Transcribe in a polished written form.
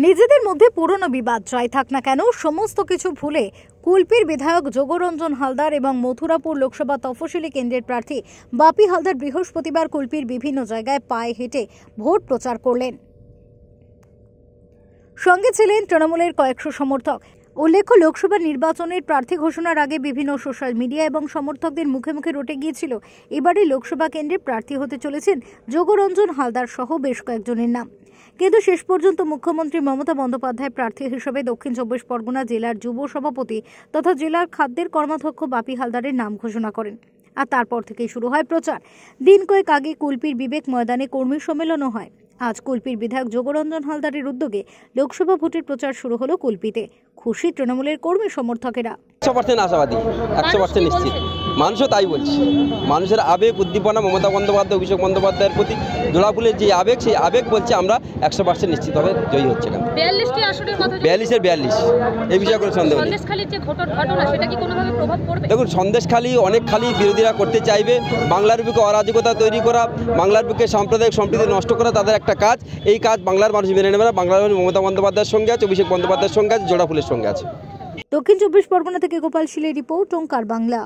নিজেদের মধ্যে পুরনো বিবাদ যাই থাক না কেন সমস্ত কিছু ভুলে কুলপির বিধায়ক যোগরঞ্জন হালদার এবং মথুরাপুর লোকসভা তফসিলি কেন্দ্রের প্রার্থী বাপি হালদার বৃহস্পতিবার কুলপির বিভিন্ন জায়গায় পায়ে হেঁটে ভোট প্রচার করলেন। সঙ্গে ছিলেন তৃণমূলের কয়েকশো সমর্থক। উল্লেখ্য, লোকসভা নির্বাচনের প্রার্থী ঘোষণার আগে বিভিন্ন সোশ্যাল মিডিয়া এবং সমর্থকদের মুখে মুখে রটে গিয়েছিল এবারে লোকসভা কেন্দ্রে প্রার্থী হতে চলেছেন যোগরঞ্জন হালদার সহ বেশ কয়েকজনের নাম। কিন্তু শেষ পর্যন্ত মুখ্যমন্ত্রী মমতা বন্দ্যোপাধ্যায় প্রার্থী হিসেবে দক্ষিণ চব্বিশ পরগনা জেলার যুব সভাপতি তথা জেলার খাদ্যের কর্মাধ্যক্ষ বাপি হালদারের নাম ঘোষণা করেন। আর তারপর থেকেই শুরু হয় প্রচার। দিন কয়েক আগে কুলপির বিবেক ময়দানে কর্মী সম্মেলনও হয়। আজ কুলপির বিধায়ক যোগরঞ্জন হালদারের উদ্যোগে লোকসভা ভোটের প্রচার শুরু হলো কুলপিতে। খুশি তৃণমূলের কর্মী সমর্থকেরা। 100% আশাবাদী, 100% নিশ্চিত। মানুষও তাই বলছে। মানুষের আবেগ উদ্দীপনা মমতা বন্দ্যোপাধ্যায় অভিষেক বন্দ্যোপাধ্যায়ের প্রতি জোড়াফুলের যে আবেগ, সেই আবেগ বলছে আমরা 100% নিশ্চিতভাবে জয়ী হচ্ছে। 42টি আসনের কথা 42-এর 42 এই বিষয়ে কোনো সন্দেহ নেই। সন্দেশখালীর যে ঘটনা সেটা কি কোনোভাবে প্রভাব পড়বে? দেখুন, সন্দেশখালী অনেক খালি বিরোধীরা করতে চাইবে। বাংলার বুকে অরাজকতা তৈরি করা, বাংলার বুকে সাম্প্রদায়িক সম্প্রীতি নষ্ট করা তাদের একটা কাজ। এই কাজ বাংলার মানুষ মেনে নেবে না। বাংলার মানুষ মমতা বন্দ্যোপাধ্যায়ের সঙ্গে আছে, অভিষেক বন্দ্যোপাধ্যায়ের সঙ্গে আছে, জোড়াফুলের সঙ্গে আছে। দক্ষিণ চব্বিশ পরগনা থেকে গোপাল শীলের রিপোর্ট, ওঙ্কার বাংলা।